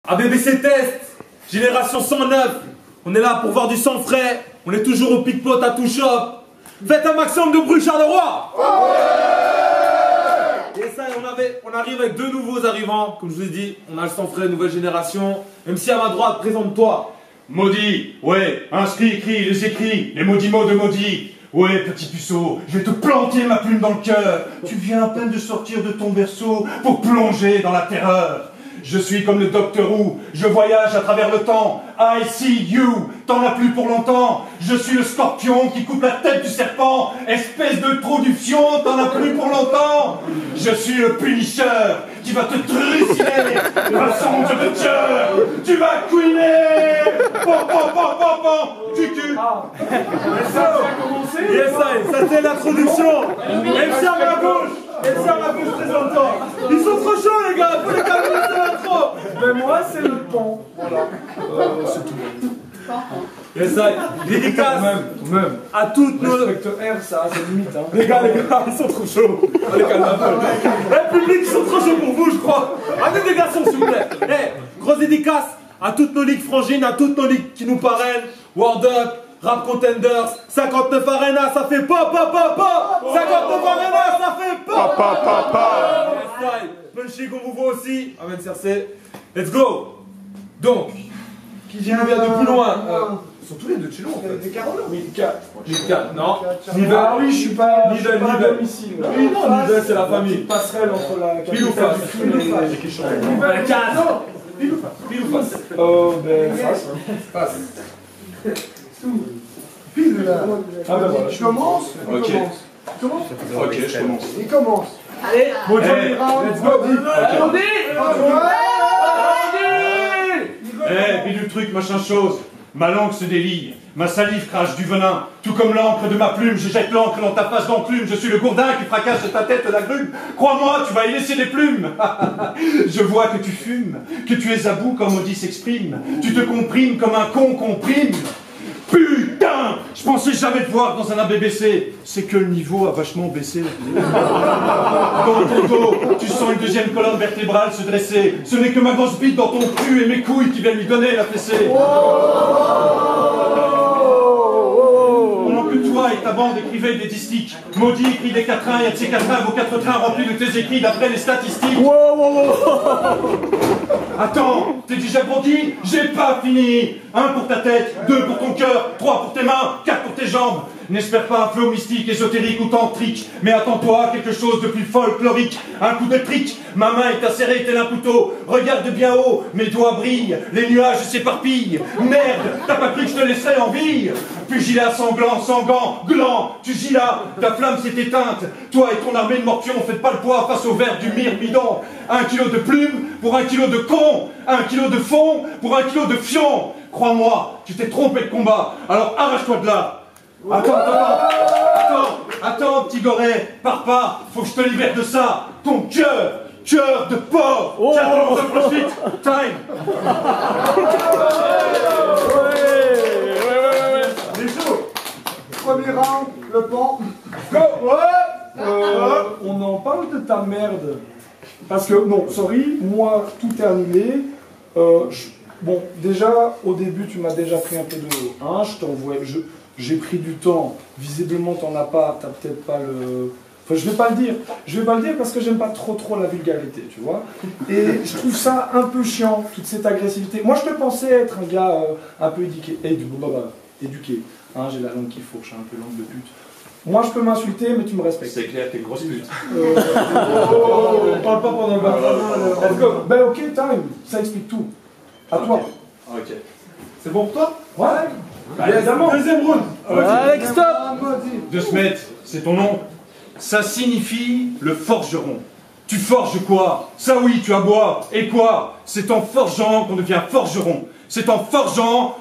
ABBC Test, génération 109. On est là pour voir du sang frais. On est toujours au pickpot à tout shop. Faites un maximum de bruit, Charleroi. Et ça, on arrive avec deux nouveaux arrivants. Comme je vous ai dit, on a le sang frais, nouvelle génération. MC à ma droite, présente-toi. Maudit, ouais, inscrit, écrit, les écrits, les maudits mots de maudit. Ouais, petit puceau, je vais te planter ma plume dans le cœur. Tu viens à peine de sortir de ton berceau pour plonger dans la terreur. Je suis comme le Docteur Who, je voyage à travers le temps. I see you, t'en as plus pour longtemps. Je suis le scorpion qui coupe la tête du serpent. Espèce de trou du fion, t'en as plus pour longtemps. Je suis le Punisher qui va te trucider. Façon de te tuer, tu vas couiner. Pom, pom, pom, pom, pom, tu tues. Yes, ça c'est l'introduction. MC à ma gauche. MC à ma gauche, présente-toi. Ils sont trop chauds les gars, faut les calmer, c'est l'intro. Mais moi c'est le pont. Voilà. C'est tout. Yes, dédicace Même. à toutes nos... Respecte R, ça, c'est limite. Hein. Les gars, ils sont trop chauds. On les calme un peu. Le public, ils sont trop chauds pour vous, je crois. Amenez des garçons, s'il vous plaît. Hey, grosse dédicace à toutes nos ligues frangines, à toutes nos ligues qui nous parrainent. World Up, Rap Contenders, 59 Arena, ça fait pop, pop, pop, pop. 59 Arena, ça fait pop, pop, pop, pop. Punchy qu'on vous voit aussi. Amen, Cersei. Let's go. Donc, qui vient de plus loin ils sont tous les deux de chez nous en fait. Des Carolos. Oui, 4. Non. Nivelle. Ah oui, je suis pas Nivelle. à domicile. Oui, non, Nivelle, c'est la famille. Passerelle entre la Pile ou face. Pile ou face. Nivelle, 4. Pile ou face. Oh, ben, face. Face. Pile là. Ah ben voilà. Je commence. Ok. Tu commences. Ok, je commence. Il commence. Allez. Bon, Hey. let's go. Puis le truc, machin chose. Ma langue se délie, ma salive crache du venin. Tout comme l'encre de ma plume, je jette l'encre dans ta face d'enclume. Je suis le gourdin qui fracasse de ta tête la grume. Crois-moi, tu vas y laisser des plumes. Je vois que tu fumes, que tu es à bout quand maudit s'exprime. Tu te comprimes comme un con comprime. Putain, je pensais jamais te voir dans un ABBC. C'est que le niveau a vachement baissé. Dans ton dos, tu sens une deuxième colonne vertébrale se dresser. Ce n'est que ma grosse bite dans ton cul et mes couilles qui viennent lui donner la fessée. Pendant que toi et ta bande écrivaient des distiques, maudit écrit des quatrains et de ces quatrains vos quatre trains remplis de tes écrits d'après les statistiques. Attends, t'es déjà grandi? J'ai pas fini. 1 pour ta tête, 2 pour ton cœur, 3 pour tes mains, 4 pour tes jambes. N'espère pas un flow mystique, ésotérique ou tantrique, mais attends-toi quelque chose de plus folklorique. Un coup de trick, ma main est acérée tel un couteau. Regarde bien haut, mes doigts brillent, les nuages s'éparpillent. Merde, t'as pas cru que je te laisserais en vie? Pugilat sanglant, sanguin, gland, tu gilas, ta flamme s'est éteinte. Toi et ton armée de morpions, faites pas le poids face au verre du myrmidon. 1 kilo de plume pour 1 kilo de con, 1 kilo de fond pour 1 kilo de fion. Crois-moi, tu t'es trompé de combat, alors arrache-toi de là. Attends, petit goret, pars pas, faut que je te libère de ça. Ton cœur de porc. Tiens, on se profite. Time. Les jours. Premier round, le pont. Go. On en parle de ta merde. Parce que, non, sorry, moi, tout est annulé. Bon, déjà, au début, tu m'as déjà pris un peu de... Hein, je t'envoie... J'ai pris du temps. Visiblement, t'en as pas. T'as peut-être pas le... Enfin, je vais pas le dire. Je vais pas le dire parce que j'aime pas trop la vulgarité, tu vois. Et je trouve ça un peu chiant, toute cette agressivité. Moi, je te pensais être un gars un peu éduqué. Éduqué. Hein, j'ai la langue qui fourche, un peu langue de pute. Moi, je peux m'insulter, mais tu me respectes. C'est clair, t'es une grosse pute. On parle pas pendant le bar. Let's go. Ben ok, time. Ça explique tout. À toi. Ok. C'est bon pour toi? Ouais. Évidemment. Deuxième round. Alex, stop. De Smet, c'est ton nom. Ça signifie le forgeron. Tu forges quoi? Ça oui, tu aboies. Et quoi? C'est en forgeant qu'on devient forgeron. C'est en forgeant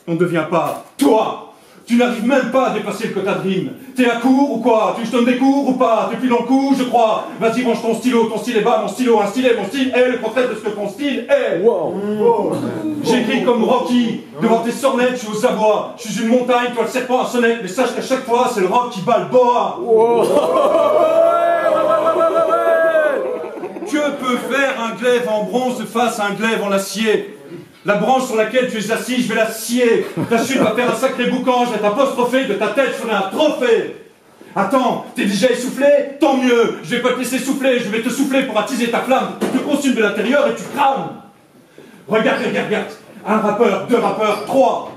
qu'on ne devient pas toi. Tu n'arrives même pas à dépasser le quota de rime. T'es à court ou quoi? Tu veux que je donne des cours ou pas? T'es plus dans le coup, je crois. Vas-y, range ton stylo est bas, mon stylo, un stylet, mon style est le contraire de ce que ton style est. Wow. J'écris comme Rocky, devant tes sornettes, je suis aux abois. Je suis une montagne, toi le serpent à sonnette, mais sache qu'à chaque fois, c'est le rock qui bat le boa. Que peut faire un glaive en bronze face à un glaive en acier. La branche sur laquelle tu es assis, je vais la scier. Ta chute va faire un sacré boucan, je vais t'apostropher, de ta tête je ferai un trophée. Attends, t'es déjà essoufflé? Tant mieux, je vais pas te laisser souffler, je vais te souffler pour attiser ta flamme. Tu te consumes de l'intérieur et tu crames. Regarde, regarde, regarde. Un rappeur, deux rappeurs, trois.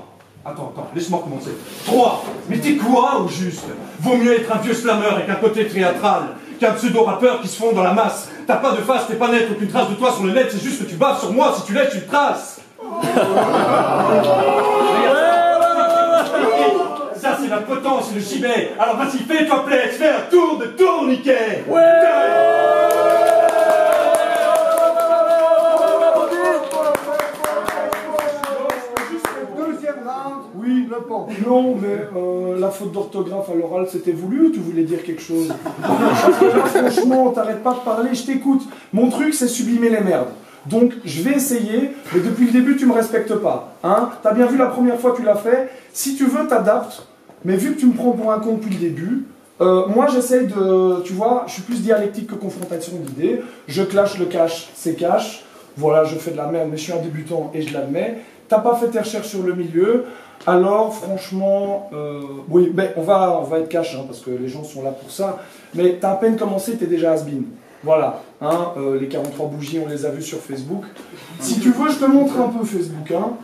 Attends, laisse-moi commencer. 3. Mais t'es quoi au juste? Vaut mieux être un vieux slammer avec un côté théâtral qu'un pseudo-rappeur qui se fond dans la masse. T'as pas de face, t'es pas net, aucune trace de toi sur le net, c'est juste que tu baves sur moi si tu lèches une trace. Ça c'est la potence et le gibet. Alors vas-y, fais-toi plaisir, fais un tour de tourniquet. Oui, le pan. Non, mais la faute d'orthographe à l'oral, c'était voulu ou tu voulais dire quelque chose? Parce que là, franchement, t'arrêtes pas de parler, je t'écoute. Mon truc, c'est sublimer les merdes. Donc, je vais essayer, mais depuis le début, tu me respectes pas. Hein? T'as bien vu la première fois que tu l'as fait. Si tu veux, t'adaptes. Mais vu que tu me prends pour un con depuis le début, moi, j'essaye de... Tu vois, je suis plus dialectique que confrontation d'idées. Je clash le cash, c'est cash. Voilà, je fais de la merde, mais je suis un débutant et je l'admets. T'as pas fait tes recherches sur le milieu, alors franchement, oui, mais on va être cash, hein, parce que les gens sont là pour ça, mais t'as à peine commencé, t'es déjà has-been. Voilà, hein, les 43 bougies, on les a vues sur Facebook. Si tu veux, je te montre un peu Facebook, hein.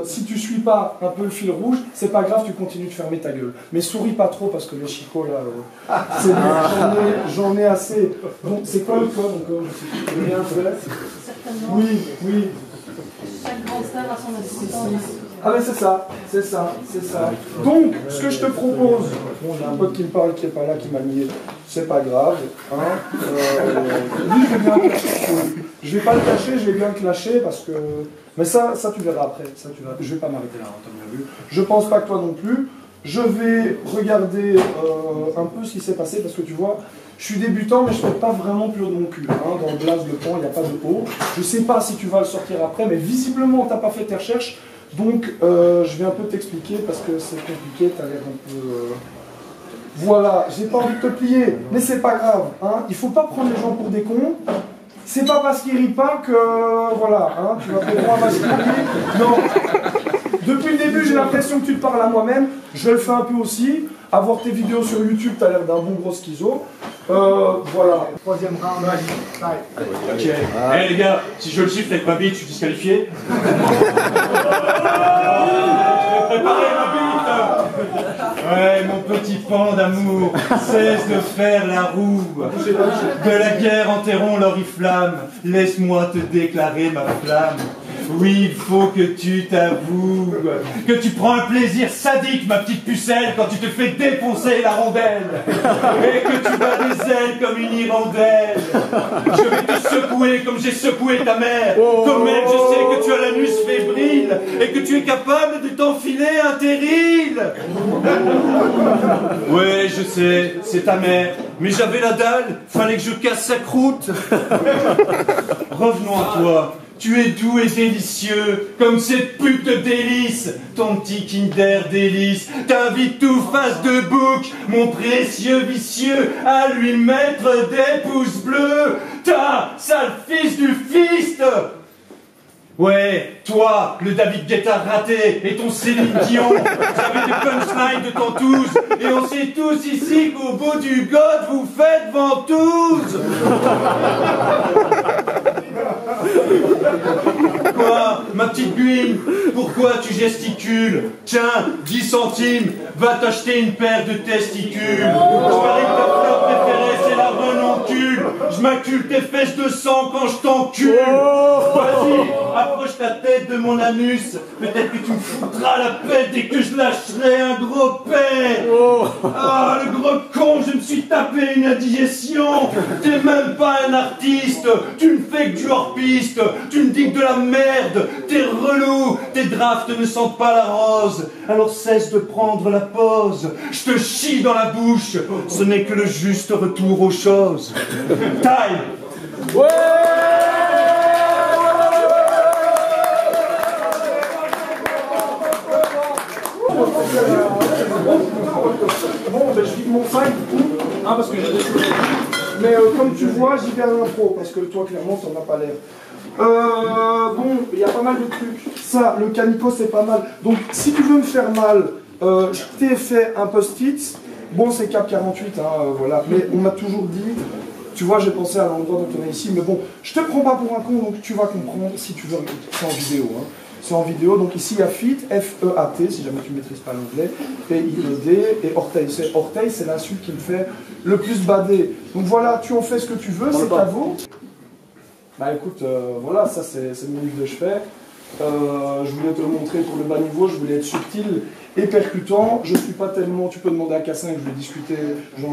Si tu suis pas un peu le fil rouge, c'est pas grave, tu continues de fermer ta gueule. Mais souris pas trop, parce que les chicots, là, c'est bon, j'en ai assez. Donc, c'est quoi le code encore? Rien fait. Oui, oui. Chaque grand star a son assistant. Ah ben c'est ça, c'est ça, c'est ça. Donc, ce que je te propose, bon, j'ai un pote qui me parle qui est pas là, qui m'a mis, c'est pas grave, hein. Lui, je vais pas le cacher, je vais bien le clasher parce que, mais ça tu verras après, ça tu verras. Je vais pas m'arrêter là, hein, t'as bien vu. Je pense pas que toi non plus. Je vais regarder un peu ce qui s'est passé parce que tu vois. Je suis débutant, mais je ne fais pas vraiment plus haut de mon cul. Hein. Dans le blaze de pan, il n'y a pas de haut. Je ne sais pas si tu vas le sortir après, mais visiblement, tu n'as pas fait tes recherches. Donc, je vais un peu t'expliquer parce que c'est compliqué, tu as l'air un peu... Voilà, j'ai pas envie de te plier, mais c'est pas grave. Hein. Il ne faut pas prendre les gens pour des cons. C'est pas parce qu'ils rient pas que... Voilà, hein, tu vas faire un vache. Non. Depuis le début, j'ai l'impression que tu te parles à moi-même. Je le fais un peu aussi. Avoir tes vidéos sur YouTube, t'as l'air d'un bon gros schizo. Voilà. Troisième round, ouais. Ok. Eh les gars, si je le chiffre avec ma bite, je suis disqualifié. Préparez ma bite. Ouais, mon petit pan d'amour, cesse de faire la roue. De la guerre enterrons l'oriflamme. Laisse-moi te déclarer ma flamme. Oui, il faut que tu t'avoues que tu prends un plaisir sadique, ma petite pucelle, quand tu te fais défoncer la rondelle. Et que tu bats des ailes comme une hirondelle. Je vais te secouer comme j'ai secoué ta mère. Comme elle, je sais que tu as l'anus fébrile et que tu es capable de t'enfiler un terril. Ouais, je sais, c'est ta mère. Mais j'avais la dalle, fallait que je casse sa croûte. Revenons à toi. Tu es doux et délicieux, comme cette pute de délice, ton petit Kinder délice, t'invite tout face de bouc, mon précieux vicieux, à lui mettre des pouces bleus, ta sale fils du fist. Ouais, toi, le David Guetta raté, et ton Céline Dion, j'avais des punchlines de tantouze, et on sait tous ici qu'au bout du god, vous faites ventouse. Quoi, ma petite guine, pourquoi tu gesticules? Tiens, 10 centimes, va t'acheter une paire de testicules. Je parie que ta fleur préférée, c'est la renoncule. Je m'accule tes fesses de sang quand je t'encule. Vas-y, approche ta tête de mon anus. Peut-être que tu me foutras la paix dès que je lâcherai un gros pet. Ah, le gros con, je me suis tapé une indigestion. T'es même pas un artiste. Tu ne fais que du hors-piste. Tu me dis que de la merde. T'es relou. Tes drafts ne sentent pas la rose. Alors cesse de prendre la pause. Je te chie dans la bouche. Ce n'est que le juste retour aux choses. Time. Ouais. Bon, ben je vide mon sac du coup, hein, parce que j'ai des choses. Mais comme tu vois, j'y vais à l'impro, parce que toi, clairement, t'en as pas l'air. Bon, il y a pas mal de trucs. Ça, le canico, c'est pas mal. Donc, si tu veux me faire mal, je t'ai fait un post-it. Bon, c'est Cap 48, hein, voilà. Mais on m'a toujours dit, tu vois, j'ai pensé à l'endroit dont on est ici, mais bon, je te prends pas pour un con, donc tu vas comprendre si tu veux. C'est en vidéo, hein. C'est en vidéo, donc ici il y a FEAT, F-E-A-T, si jamais tu ne maîtrises pas l'anglais, P-I-E-D, et orteil. Orteil, c'est l'insulte qui me fait le plus bader. Donc voilà, tu en fais ce que tu veux, c'est caveau. Bah écoute, voilà, ça c'est mon livre de chevet. Je voulais te le montrer pour le bas niveau, je voulais être subtil et percutant. Je suis pas tellement, tu peux demander à Cassin, j'en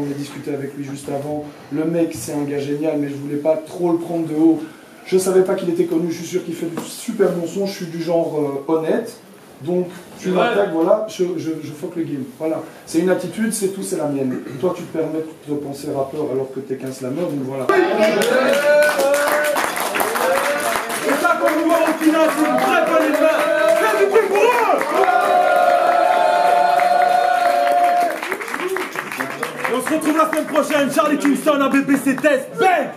ai discuté avec lui juste avant. Le mec, c'est un gars génial, mais je voulais pas trop le prendre de haut. Je savais pas qu'il était connu, je suis sûr qu'il fait du super bon son, je suis du genre honnête. Donc, tu m'attaques, voilà, je fuck le game. Voilà. C'est une attitude, c'est tout, c'est la mienne. Toi, tu te permets de penser rappeur alors que t'es qu'un slammer, donc voilà. C'est ça qu'on nous voit au final, c'est une très bonne main. Faites du bruit pour eux. Et on se retrouve la semaine prochaine, Charlie Kingston, ABBC Test, bang.